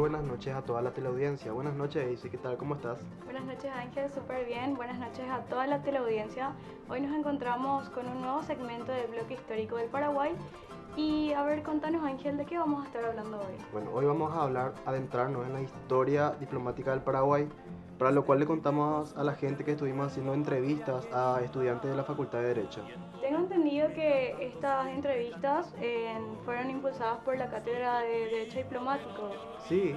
buenas noches a toda la teleaudiencia. Buenas noches, Daisy, ¿qué tal? ¿Cómo estás? Buenas noches Ángel, súper bien. Buenas noches a toda la teleaudiencia. Hoy nos encontramos con un nuevo segmento del bloque histórico del Paraguay. Y a ver, contanos Ángel, ¿de qué vamos a estar hablando hoy? Bueno, hoy vamos a adentrarnos en la historia diplomática del Paraguay, para lo cual le contamos a la gente que estuvimos haciendo entrevistas a estudiantes de la Facultad de Derecho. Tengo entendido que estas entrevistas fueron impulsadas por la Cátedra de Derecho Diplomático. Sí,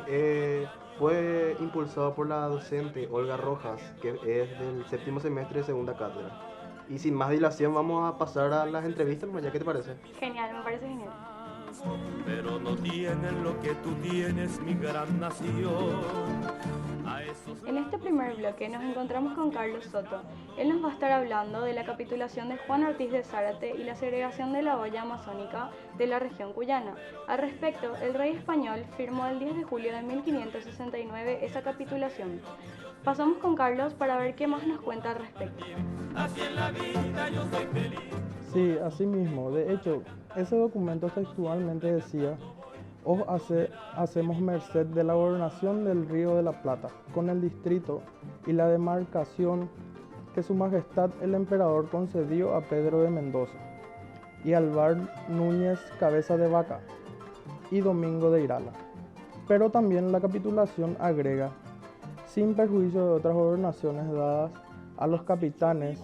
fue impulsado por la docente Olga Rojas, que es del séptimo semestre de segunda cátedra. Y sin más dilación vamos a pasar a las entrevistas, ¿ya qué te parece? Genial, me parece genial. Pero no tienen lo que tú tienes, mi gran nación. En este primer bloque nos encontramos con Carlos Soto. Él nos va a estar hablando de la capitulación de Juan Ortiz de Zárate y la segregación de la olla amazónica de la región cuyana. Al respecto, el rey español firmó el 10 de julio de 1569 esa capitulación. Pasamos con Carlos para ver qué más nos cuenta al respecto. Así en la vida yo soy feliz. Sí, así mismo. De hecho, ese documento textualmente decía: os hacemos merced de la gobernación del Río de la Plata, con el distrito y la demarcación que su majestad el emperador concedió a Pedro de Mendoza, y Alvar Núñez Cabeza de Vaca, y Domingo de Irala. Pero también la capitulación agrega, sin perjuicio de otras gobernaciones dadas a los capitanes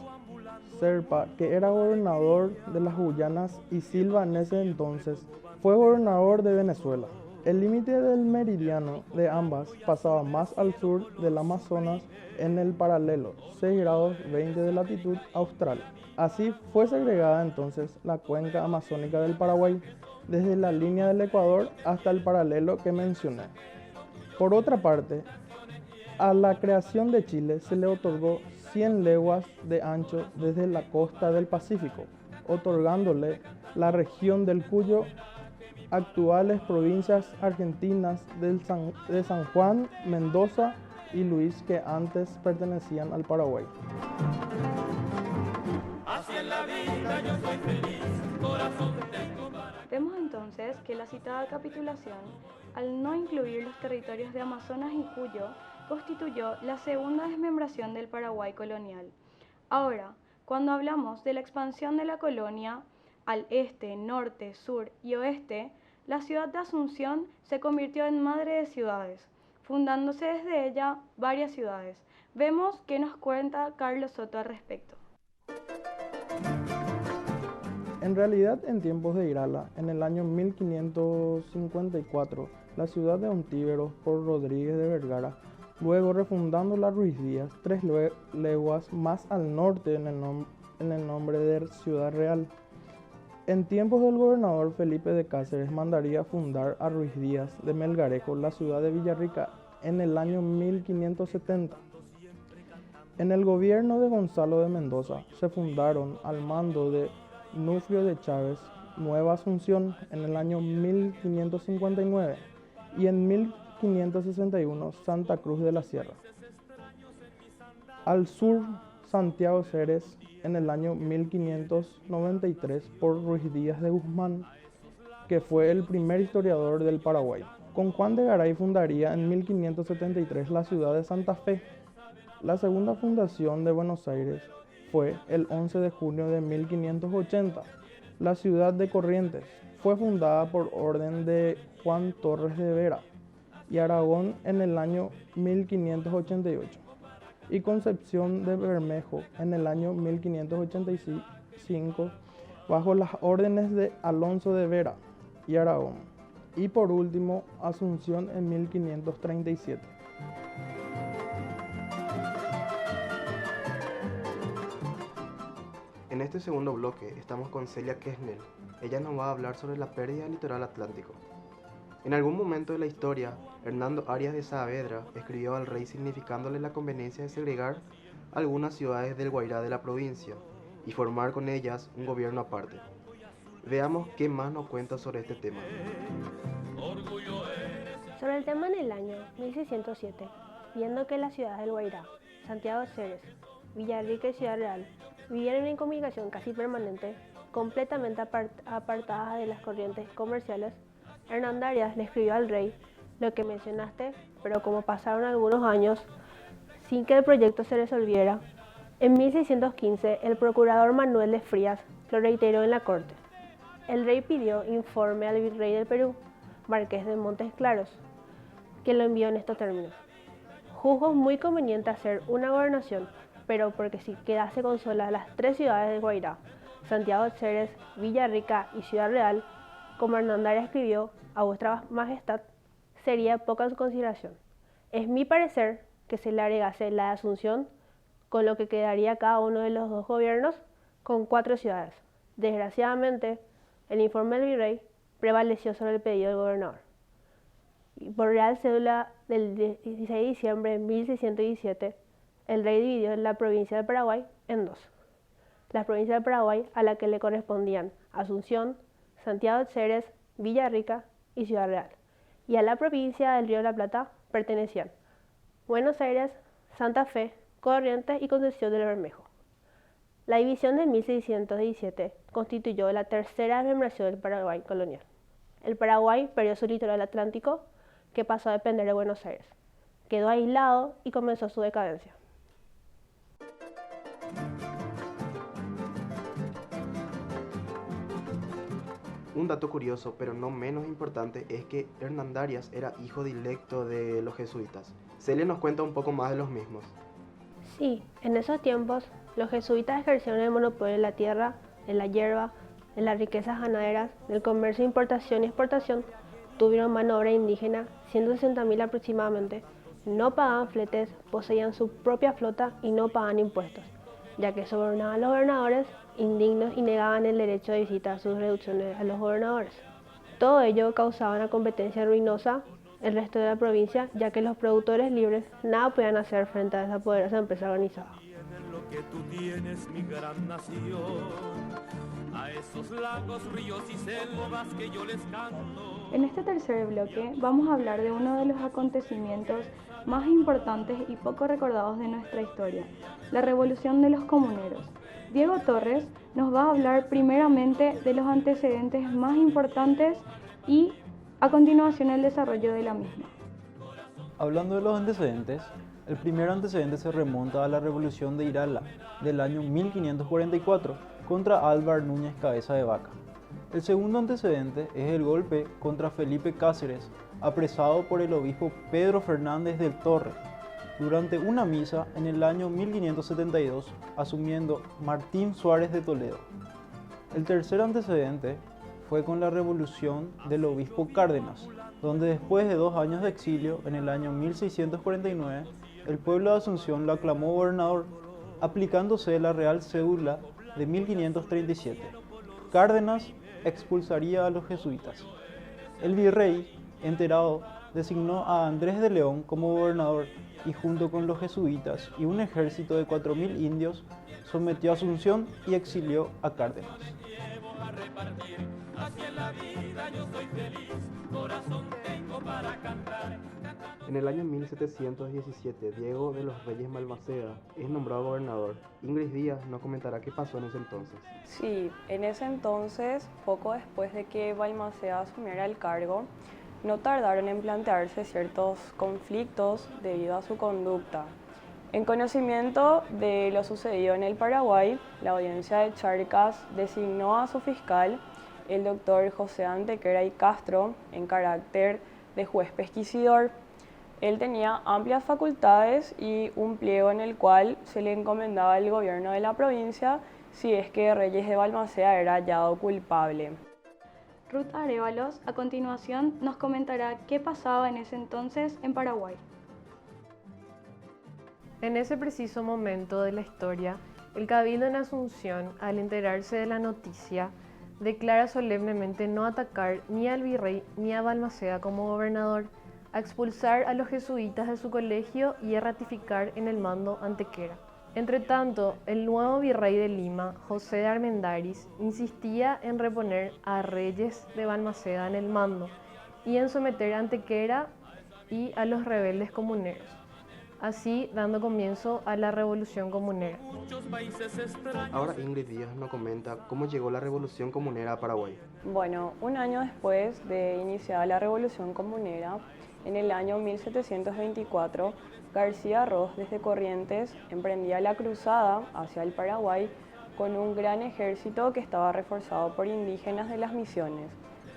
Serpa, que era gobernador de las Guyanas, y Silva en ese entonces fue gobernador de Venezuela. El límite del meridiano de ambas pasaba más al sur del Amazonas en el paralelo 6 grados 20 de latitud austral. Así fue segregada entonces la cuenca amazónica del Paraguay, desde la línea del Ecuador hasta el paralelo que mencioné. Por otra parte, a la creación de Chile se le otorgó 100 leguas de ancho desde la costa del Pacífico, otorgándole la región del Cuyo, actuales provincias argentinas de San Juan, Mendoza y Luis, que antes pertenecían al Paraguay. Así en la vida yo soy feliz, corazón tengo para... Vemos entonces que la citada capitulación, al no incluir los territorios de Amazonas y Cuyo, constituyó la segunda desmembración del Paraguay colonial. Ahora, cuando hablamos de la expansión de la colonia al este, norte, sur y oeste, la ciudad de Asunción se convirtió en madre de ciudades, fundándose desde ella varias ciudades. Vemos qué nos cuenta Carlos Soto al respecto. En realidad, en tiempos de Irala, en el año 1554, la ciudad de Ontíveros por Rodríguez de Vergara, luego refundándola Ruiz Díaz, 3 leguas más al norte en el nombre de Ciudad Real. En tiempos del gobernador Felipe de Cáceres mandaría fundar a Ruiz Díaz de Melgarejo la ciudad de Villarrica en el año 1570. En el gobierno de Gonzalo de Mendoza se fundaron al mando de Nufrio de Chávez Nueva Asunción en el año 1559 y en 1561 Santa Cruz de la Sierra. Al sur, Santiago Ceres en el año 1593 por Ruiz Díaz de Guzmán, que fue el primer historiador del Paraguay. Con Juan de Garay fundaría en 1573 la ciudad de Santa Fe. La segunda fundación de Buenos Aires fue el 11 de junio de 1580. La ciudad de Corrientes fue fundada por orden de Juan Torres de Vera y Aragón en el año 1588. Y Concepción de Bermejo en el año 1585 bajo las órdenes de Alonso de Vera y Aragón. Y por último, Asunción en 1537. En este segundo bloque estamos con Celia Kesnel. Ella nos va a hablar sobre la pérdida del litoral atlántico. En algún momento de la historia, Hernando Arias de Saavedra escribió al rey significándole la conveniencia de segregar algunas ciudades del Guairá de la provincia y formar con ellas un gobierno aparte. Veamos qué más nos cuenta sobre este tema. Sobre el tema, en el año 1607, viendo que las ciudades del Guairá, Santiago Ceres, Villarrica y Ciudad Real vivían en comunicación casi permanente, completamente apartadas de las corrientes comerciales, Hernando Arias le escribió al rey lo que mencionaste, pero como pasaron algunos años sin que el proyecto se resolviera, en 1615 el procurador Manuel de Frías lo reiteró en la corte. El rey pidió informe al virrey del Perú, Marqués de Montes Claros, que lo envió en estos términos. Juzgo muy conveniente hacer una gobernación, pero porque si quedase con solas las 3 ciudades de Guairá, Santiago de Ceres, Villarrica y Ciudad Real, como Hernandarias escribió, a vuestra majestad, sería poca en su consideración. Es mi parecer que se le agregase la de Asunción, con lo que quedaría cada uno de los 2 gobiernos con 4 ciudades. Desgraciadamente, el informe del virrey prevaleció sobre el pedido del gobernador. Y por Real Cédula del 16 de diciembre de 1617, el rey dividió la provincia del Paraguay en 2. Las provincias del Paraguay a las que le correspondían Asunción, Santiago de Ceres, Villarrica y Ciudad Real. Y a la provincia del Río de la Plata pertenecían Buenos Aires, Santa Fe, Corrientes y Concepción del Bermejo. La división de 1617 constituyó la tercera desmembración del Paraguay colonial. El Paraguay perdió su litoral atlántico, que pasó a depender de Buenos Aires. Quedó aislado y comenzó su decadencia. Un dato curioso, pero no menos importante, es que Hernandarias era hijo directo de los jesuitas. Celia nos cuenta un poco más de los mismos. Sí, en esos tiempos, los jesuitas ejercieron el monopolio de la tierra, de la hierba, de las riquezas ganaderas, del comercio de importación y exportación. Tuvieron mano de obra indígena, 160.000 aproximadamente. No pagaban fletes, poseían su propia flota y no pagaban impuestos, ya que sobornaban a los gobernadores indignos y negaban el derecho de visita a sus reducciones a los gobernadores. Todo ello causaba una competencia ruinosa el resto de la provincia, ya que los productores libres nada podían hacer frente a esa poderosa empresa organizada. Lo que tú tienes, mi gran nación, a esos lagos, ríos y selvas que yo les canto. En este tercer bloque vamos a hablar de uno de los acontecimientos más importantes y poco recordados de nuestra historia, la Revolución de los Comuneros. Diego Torres nos va a hablar primeramente de los antecedentes más importantes y a continuación el desarrollo de la misma. Hablando de los antecedentes, el primer antecedente se remonta a la Revolución de Irala del año 1544 contra Álvar Núñez Cabeza de Vaca. El segundo antecedente es el golpe contra Felipe Cáceres, apresado por el obispo Pedro Fernández del Torre, durante una misa en el año 1572, asumiendo Martín Suárez de Toledo. El tercer antecedente fue con la revolución del obispo Cárdenas, donde después de 2 años de exilio, en el año 1649, el pueblo de Asunción lo aclamó gobernador, aplicándose la Real Cédula de 1537. Cárdenas expulsaría a los jesuitas. El virrey, enterado, designó a Andrés de León como gobernador y junto con los jesuitas y un ejército de 4.000 indios, sometió a Asunción y exilió a Cárdenas. En el año 1717, Diego de los Reyes Balmaceda es nombrado gobernador. Ingrid Díaz nos comentará qué pasó en ese entonces. Sí, en ese entonces, poco después de que Balmaceda asumiera el cargo, no tardaron en plantearse ciertos conflictos debido a su conducta. En conocimiento de lo sucedido en el Paraguay, la audiencia de Charcas designó a su fiscal, el doctor José Antequera y Castro, en carácter de juez pesquisidor. Él tenía amplias facultades y un pliego en el cual se le encomendaba al gobierno de la provincia si es que Reyes de Balmaceda era hallado culpable. Ruth Arévalos, a continuación, nos comentará qué pasaba en ese entonces en Paraguay. En ese preciso momento de la historia, el Cabildo en Asunción, al enterarse de la noticia, declara solemnemente no atacar ni al virrey ni a Balmaceda como gobernador, a expulsar a los jesuitas de su colegio y a ratificar en el mando Antequera. Entretanto, el nuevo virrey de Lima, José de Armendáriz, insistía en reponer a Reyes de Balmaceda en el mando y en someter a Antequera y a los rebeldes comuneros. así dando comienzo a la Revolución Comunera. Muchos países extraños. Ahora Ingrid Díaz nos comenta cómo llegó la Revolución Comunera a Paraguay. Bueno, un año después de iniciada la Revolución Comunera, en el año 1724, García Ros desde Corrientes emprendía la cruzada hacia el Paraguay con un gran ejército que estaba reforzado por indígenas de las misiones.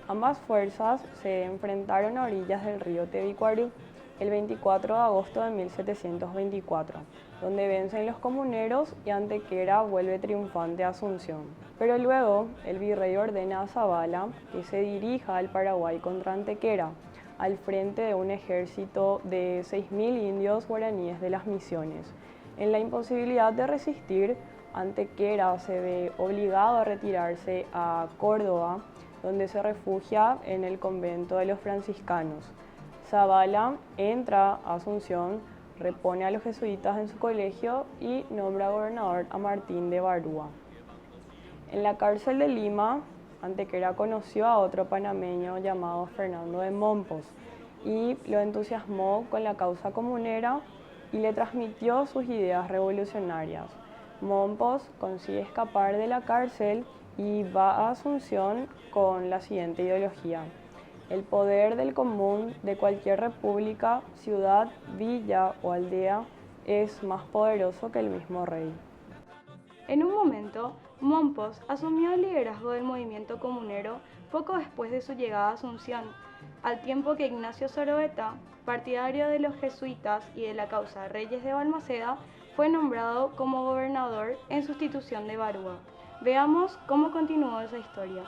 Ambas fuerzas se enfrentaron a orillas del río Tebicuarú el 24 de agosto de 1724, donde vencen los comuneros y Antequera vuelve triunfante a Asunción. Pero luego el virrey ordena a Zavala que se dirija al Paraguay contra Antequera, al frente de un ejército de 6.000 indios guaraníes de las misiones. En la imposibilidad de resistir, Antequera se ve obligado a retirarse a Córdoba, donde se refugia en el convento de los franciscanos. Zavala entra a Asunción, repone a los jesuitas en su colegio y nombra gobernador a Martín de Barúa. En la cárcel de Lima, Antequera conoció a otro panameño llamado Fernando de Mompos y lo entusiasmó con la causa comunera y le transmitió sus ideas revolucionarias. Mompos consigue escapar de la cárcel y va a Asunción con la siguiente ideología: el poder del común de cualquier república, ciudad, villa o aldea es más poderoso que el mismo rey. En un momento, Mompos asumió el liderazgo del movimiento comunero poco después de su llegada a Asunción, al tiempo que Ignacio Zoroeta, partidario de los jesuitas y de la causa Reyes de Balmaceda, fue nombrado como gobernador en sustitución de Barúa. Veamos cómo continuó esa historia.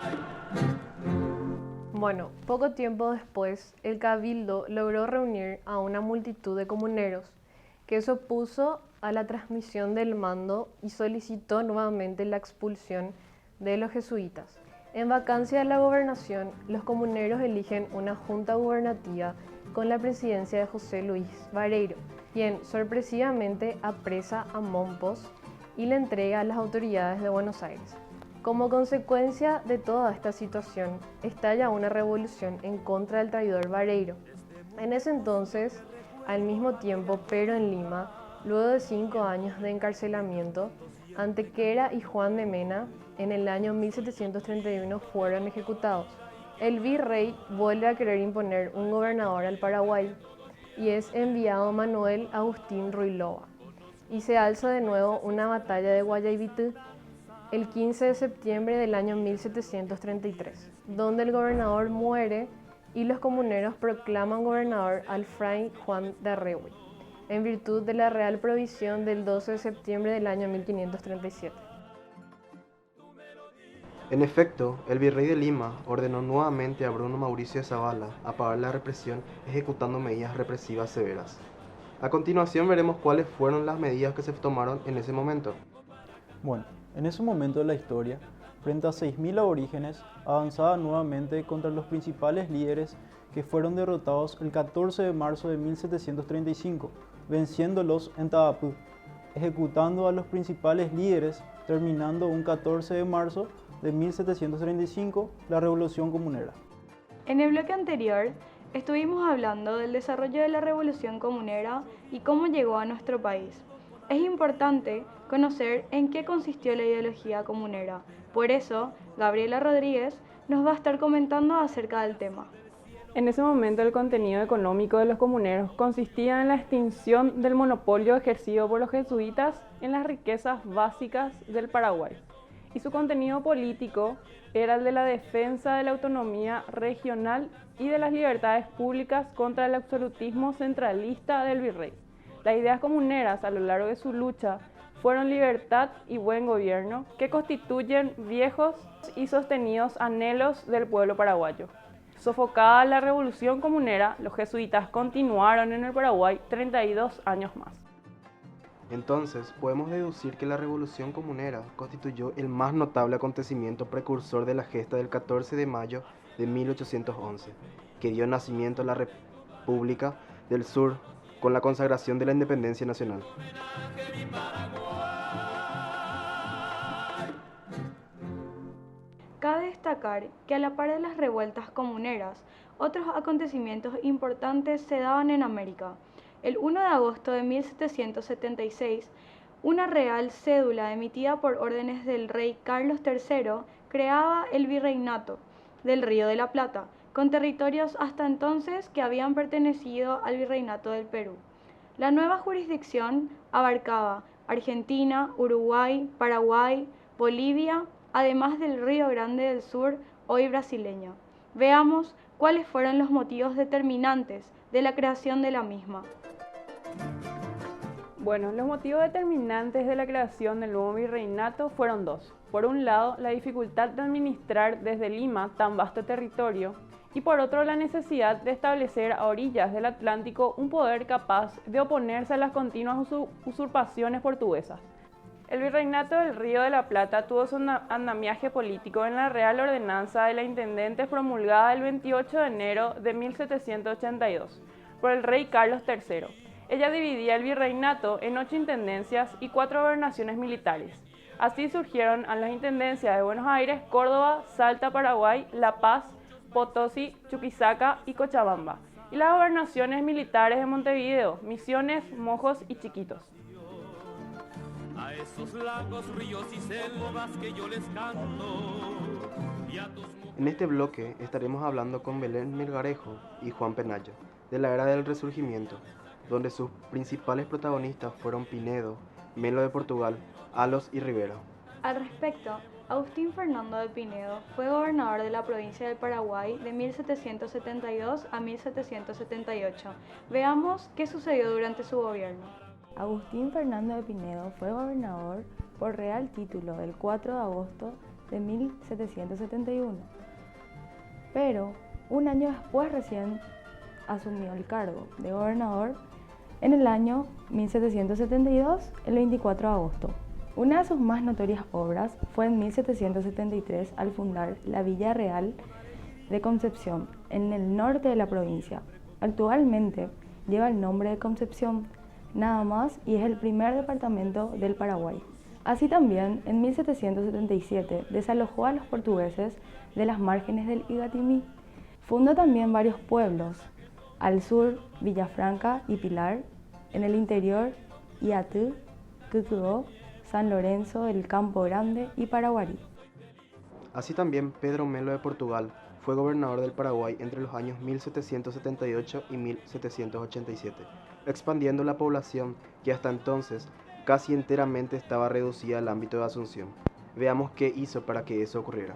Bueno, poco tiempo después, el Cabildo logró reunir a una multitud de comuneros que se opuso a la transmisión del mando y solicitó nuevamente la expulsión de los jesuitas. En vacancia de la gobernación, los comuneros eligen una junta gubernativa con la presidencia de José Luis Vareiro, quien sorpresivamente apresa a Mompos y le entrega a las autoridades de Buenos Aires. Como consecuencia de toda esta situación, estalla una revolución en contra del traidor Vareiro. En ese entonces, al mismo tiempo, pero en Lima, luego de 5 años de encarcelamiento, Antequera y Juan de Mena, en el año 1731 fueron ejecutados. El virrey vuelve a querer imponer un gobernador al Paraguay y es enviado Manuel Agustín Ruilova. Y se alza de nuevo una batalla de Guayaibitú el 15 de septiembre del año 1733, donde el gobernador muere y los comuneros proclaman gobernador al fray Juan de Arregui, en virtud de la Real Provisión del 12 de septiembre del año 1537. En efecto, el virrey de Lima ordenó nuevamente a Bruno Mauricio de Zavala apagar la represión ejecutando medidas represivas severas. A continuación veremos cuáles fueron las medidas que se tomaron en ese momento. Bueno, en ese momento de la historia, frente a 6.000 aborígenes, avanzaba nuevamente contra los principales líderes que fueron derrotados el 14 de marzo de 1735, venciéndolos en Tabapú, ejecutando a los principales líderes, terminando un 14 de marzo de 1735 la Revolución Comunera. En el bloque anterior, estuvimos hablando del desarrollo de la Revolución Comunera y cómo llegó a nuestro país. Es importante conocer en qué consistió la ideología comunera. Por eso, Gabriela Rodríguez nos va a estar comentando acerca del tema. En ese momento, el contenido económico de los comuneros consistía en la extinción del monopolio ejercido por los jesuitas en las riquezas básicas del Paraguay. Y su contenido político era el de la defensa de la autonomía regional y de las libertades públicas contra el absolutismo centralista del virrey. Las ideas comuneras a lo largo de su lucha fueron libertad y buen gobierno, que constituyen viejos y sostenidos anhelos del pueblo paraguayo. Sofocada la Revolución Comunera, los jesuitas continuaron en el Paraguay 32 años más. Entonces, podemos deducir que la Revolución Comunera constituyó el más notable acontecimiento precursor de la gesta del 14 de mayo de 1811, que dio nacimiento a la República del Sur con la consagración de la independencia nacional. Cabe destacar que a la par de las revueltas comuneras, otros acontecimientos importantes se daban en América. el 1 de agosto de 1776, una real cédula emitida por órdenes del rey Carlos III creaba el virreinato del Río de la Plata, con territorios hasta entonces que habían pertenecido al virreinato del Perú. La nueva jurisdicción abarcaba Argentina, Uruguay, Paraguay, Bolivia, además del Río Grande del Sur, hoy brasileño. Veamos cuáles fueron los motivos determinantes de la creación de la misma. Bueno, los motivos determinantes de la creación del nuevo virreinato fueron dos. Por un lado, la dificultad de administrar desde Lima tan vasto territorio, y por otro, la necesidad de establecer a orillas del Atlántico un poder capaz de oponerse a las continuas usurpaciones portuguesas. El virreinato del Río de la Plata tuvo su andamiaje político en la Real Ordenanza de la Intendentes promulgada el 28 de enero de 1782 por el rey Carlos III. Ella dividía el virreinato en 8 intendencias y 4 gobernaciones militares. Así surgieron a las intendencias de Buenos Aires, Córdoba, Salta, Paraguay, La Paz, Potosí, Chuquisaca y Cochabamba, y las gobernaciones militares de Montevideo, Misiones, Mojos y Chiquitos. A esos lagos, ríos y selvas que yo les canto, y a tus En este bloque estaremos hablando con Belén Melgarejo y Juan Penayo, de la era del Resurgimiento, donde sus principales protagonistas fueron Pinedo, Melo de Portugal, Alos y Rivera. Al respecto, Agustín Fernando de Pinedo fue gobernador de la provincia del Paraguay de 1772 a 1778. Veamos qué sucedió durante su gobierno. Agustín Fernando de Pinedo fue gobernador por real título el 4 de agosto de 1771, pero un año después recién asumió el cargo de gobernador en el año 1772, el 24 de agosto. Una de sus más notorias obras fue en 1773 al fundar la Villa Real de Concepción, en el norte de la provincia. Actualmente lleva el nombre de Concepción, nada más, y es el primer departamento del Paraguay. Así también, en 1777 desalojó a los portugueses de las márgenes del Igatimí. Fundó también varios pueblos, al sur Villafranca y Pilar, en el interior Iatú, Cucuó, San Lorenzo, el Campo Grande y Paraguarí. Así también Pedro Melo de Portugal fue gobernador del Paraguay entre los años 1778 y 1787, expandiendo la población que hasta entonces casi enteramente estaba reducida al ámbito de Asunción. Veamos qué hizo para que eso ocurriera.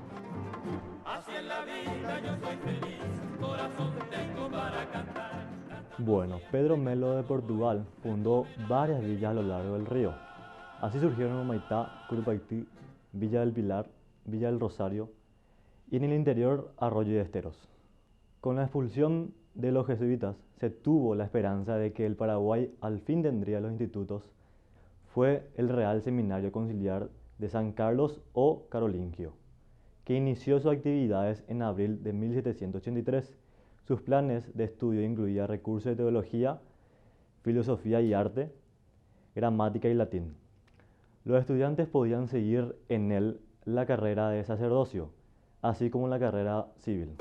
Bueno, Pedro Melo de Portugal fundó varias villas a lo largo del río. Así surgieron Humaitá, Curupaití, Villa del Pilar, Villa del Rosario y en el interior Arroyo de Esteros. Con la expulsión de los jesuitas se tuvo la esperanza de que el Paraguay al fin tendría los institutos. Fue el Real Seminario Conciliar de San Carlos o Carolingio, que inició sus actividades en abril de 1783. Sus planes de estudio incluían recursos de teología, filosofía y arte, gramática y latín. Los estudiantes podían seguir en él la carrera de sacerdocio, así como la carrera civil.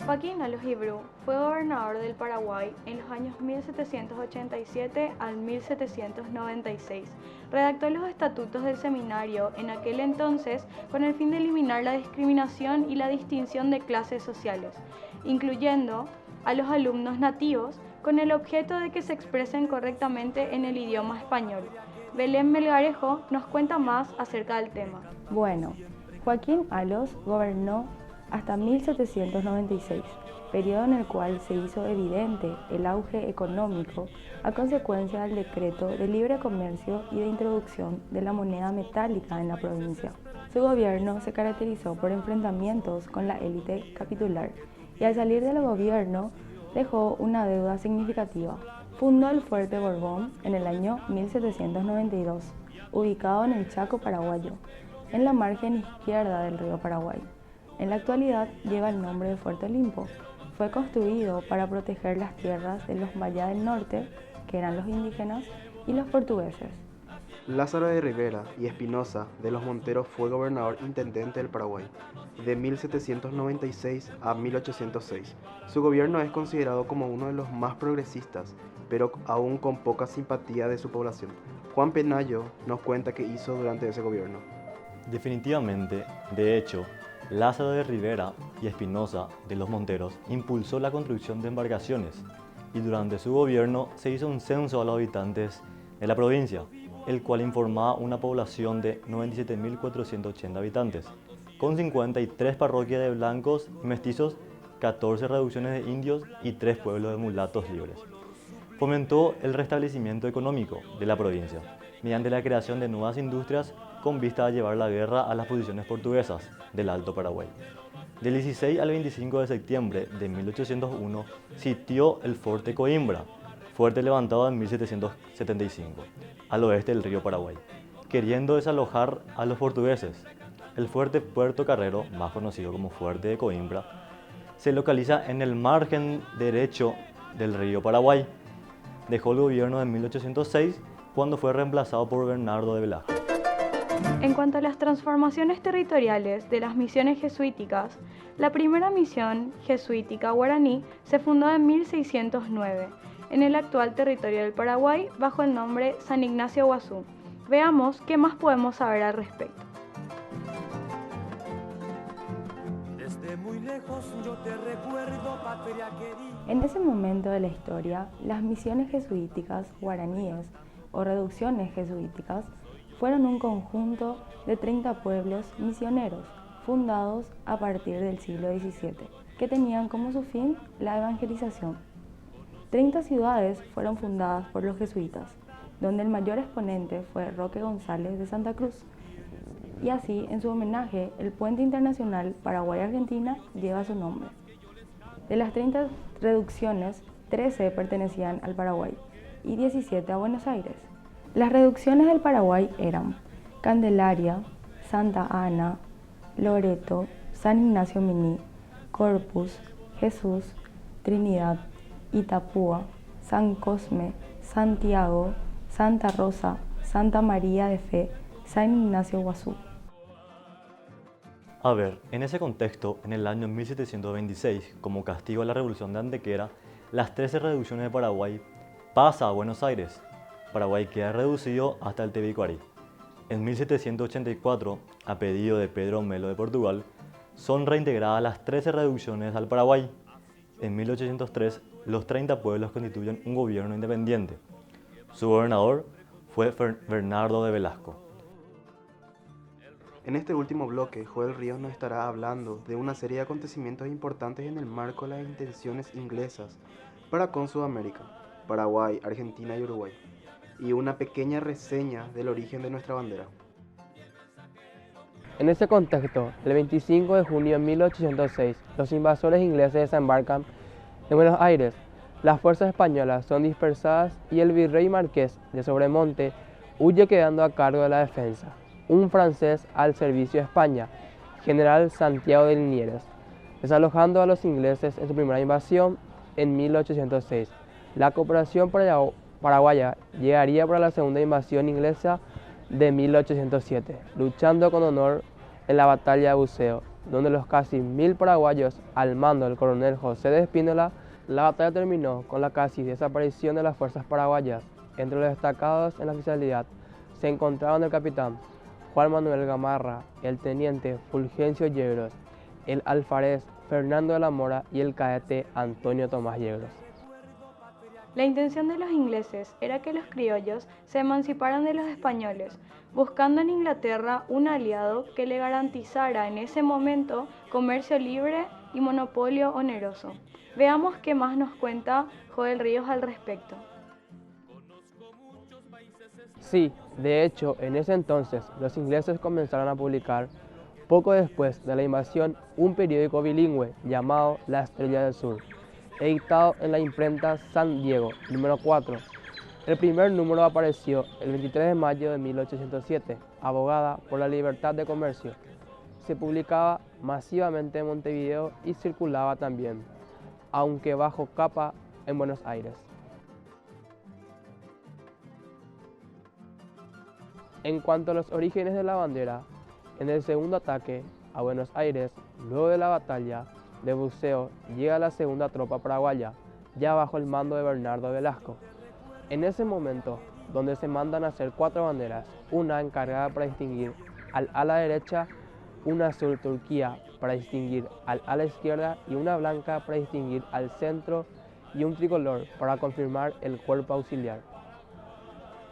Joaquín Alos Ibru fue gobernador del Paraguay en los años 1787 al 1796. Redactó los estatutos del seminario en aquel entonces con el fin de eliminar la discriminación y la distinción de clases sociales, incluyendo a los alumnos nativos con el objeto de que se expresen correctamente en el idioma español. Belén Melgarejo nos cuenta más acerca del tema. Bueno, Joaquín Alos gobernó hasta 1796, periodo en el cual se hizo evidente el auge económico a consecuencia del decreto de libre comercio y de introducción de la moneda metálica en la provincia. Su gobierno se caracterizó por enfrentamientos con la élite capitular y al salir del gobierno dejó una deuda significativa. Fundó el Fuerte Borbón en el año 1792, ubicado en el Chaco paraguayo, en la margen izquierda del río Paraguay. En la actualidad lleva el nombre de Fuerte Olimpo. Fue construido para proteger las tierras de los Mayá del Norte, que eran los indígenas, y los portugueses. Lázaro de Rivera y Espinosa de los Monteros fue gobernador intendente del Paraguay de 1796 a 1806. Su gobierno es considerado como uno de los más progresistas, pero aún con poca simpatía de su población. Juan Penayo nos cuenta qué hizo durante ese gobierno. Definitivamente, de hecho, Lázaro de Rivera y Espinosa de los Monteros impulsó la construcción de embarcaciones y durante su gobierno se hizo un censo a los habitantes de la provincia, el cual informaba una población de 97.480 habitantes, con 53 parroquias de blancos y mestizos, 14 reducciones de indios y 3 pueblos de mulatos libres. Fomentó el restablecimiento económico de la provincia, mediante la creación de nuevas industrias con vista a llevar la guerra a las posiciones portuguesas del Alto Paraguay. Del 16 al 25 de septiembre de 1801 sitió el Fuerte Coimbra, fuerte levantado en 1775, al oeste del río Paraguay, queriendo desalojar a los portugueses. El fuerte Puerto Carrero, más conocido como Fuerte de Coimbra, se localiza en el margen derecho del río Paraguay. Dejó el gobierno en 1806 cuando fue reemplazado por Bernardo de Velasco. En cuanto a las transformaciones territoriales de las misiones jesuíticas, la primera misión jesuítica guaraní se fundó en 1609 en el actual territorio del Paraguay bajo el nombre San Ignacio Guazú. Veamos qué más podemos saber al respecto. Desde muy lejos yo te recuerdo, patria querida. En ese momento de la historia, las misiones jesuíticas guaraníes o reducciones jesuíticas fueron un conjunto de 30 pueblos misioneros fundados a partir del siglo XVII, que tenían como su fin la evangelización. 30 ciudades fueron fundadas por los jesuitas, donde el mayor exponente fue Roque González de Santa Cruz. Y así, en su homenaje, el puente internacional Paraguay-Argentina lleva su nombre. De las 30 reducciones, 13 pertenecían al Paraguay y 17 a Buenos Aires. Las reducciones del Paraguay eran Candelaria, Santa Ana, Loreto, San Ignacio Miní, Corpus, Jesús, Trinidad, Itapúa, San Cosme, Santiago, Santa Rosa, Santa María de Fe, San Ignacio Guazú. A ver, en ese contexto, en el año 1726, como castigo a la Revolución de Antequera, las 13 reducciones de Paraguay pasa a Buenos Aires. Paraguay queda reducido hasta el Tebicuarí. En 1784, a pedido de Pedro Melo de Portugal, son reintegradas las 13 reducciones al Paraguay. En 1803, los 30 pueblos constituyen un gobierno independiente. Su gobernador fue Bernardo de Velasco. En este último bloque, Joel Ríos nos estará hablando de una serie de acontecimientos importantes en el marco de las intenciones inglesas para con Sudamérica, Paraguay, Argentina y Uruguay, y una pequeña reseña del origen de nuestra bandera. En ese contexto, el 25 de junio de 1806, los invasores ingleses desembarcan en Buenos Aires. Las fuerzas españolas son dispersadas y el virrey marqués de Sobremonte huye quedando a cargo de la defensa. Un francés al servicio de España, general Santiago de Liniers, desalojando a los ingleses en su primera invasión en 1806. La cooperación paraguaya llegaría para la segunda invasión inglesa de 1807, luchando con honor en la batalla de Buceo, donde los casi 1000 paraguayos al mando del coronel José de Espínola. La batalla terminó con la casi desaparición de las fuerzas paraguayas. Entre los destacados en la oficialidad se encontraban el capitán Juan Manuel Gamarra, el teniente Fulgencio Yegros, el alfarés Fernando de la Mora y el cadete Antonio Tomás Yegros. La intención de los ingleses era que los criollos se emanciparan de los españoles, buscando en Inglaterra un aliado que le garantizara en ese momento comercio libre y monopolio oneroso. Veamos qué más nos cuenta Joel Ríos al respecto. Sí, de hecho, en ese entonces los ingleses comenzaron a publicar, poco después de la invasión, un periódico bilingüe llamado La Estrella del Sur, editado en la imprenta San Diego, número 4. El primer número apareció el 23 de mayo de 1807, abogada por la libertad de comercio. Se publicaba masivamente en Montevideo y circulaba también, aunque bajo capa, en Buenos Aires. En cuanto a los orígenes de la bandera, en el segundo ataque a Buenos Aires, luego de la batalla de Buceo, llega la segunda tropa paraguaya, ya bajo el mando de Bernardo Velasco. En ese momento, donde se mandan a hacer 4 banderas, una encargada para distinguir al ala derecha, una azul Turquía para distinguir al ala izquierda y una blanca para distinguir al centro y un tricolor para confirmar el cuerpo auxiliar.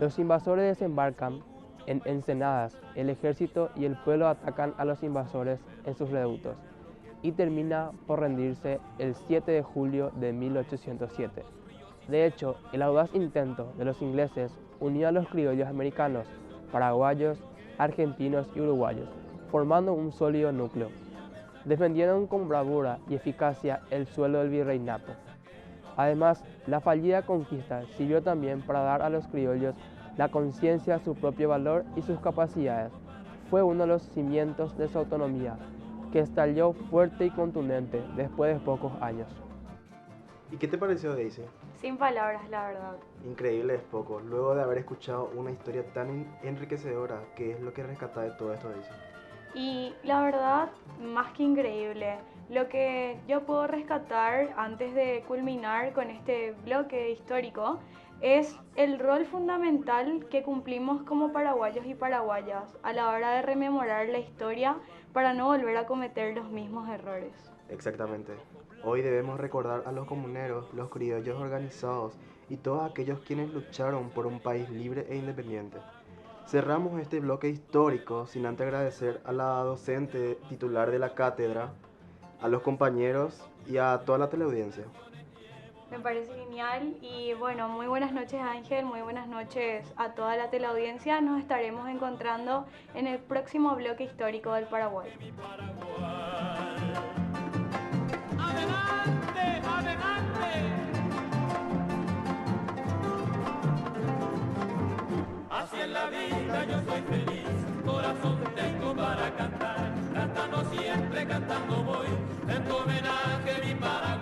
Los invasores desembarcan en Ensenadas, el ejército y el pueblo atacan a los invasores en sus reductos y termina por rendirse el 7 de julio de 1807. De hecho, el audaz intento de los ingleses unió a los criollos americanos, paraguayos, argentinos y uruguayos, formando un sólido núcleo. Defendieron con bravura y eficacia el suelo del virreinato. Además, la fallida conquista sirvió también para dar a los criollos la conciencia de su propio valor y sus capacidades. Fue uno de los cimientos de su autonomía, que estalló fuerte y contundente después de pocos años. ¿Y qué te pareció, Daisy? Sin palabras, la verdad. Increíble es poco, luego de haber escuchado una historia tan enriquecedora, ¿qué es lo que rescata de todo esto, Daisy? Y la verdad, más que increíble, lo que yo puedo rescatar antes de culminar con este bloque histórico es el rol fundamental que cumplimos como paraguayos y paraguayas a la hora de rememorar la historia para no volver a cometer los mismos errores. Exactamente. Hoy debemos recordar a los comuneros, los criollos organizados y todos aquellos quienes lucharon por un país libre e independiente. Cerramos este bloque histórico sin antes agradecer a la docente titular de la cátedra, a los compañeros y a toda la teleaudiencia. Me parece genial y bueno, muy buenas noches Ángel, muy buenas noches a toda la teleaudiencia. Nos estaremos encontrando en el próximo bloque histórico del Paraguay. ¡Adelante, adelante! Así en la vida yo soy feliz, corazón tengo para cantar, cantando siempre, cantando voy, en tu homenaje mi Paraguay.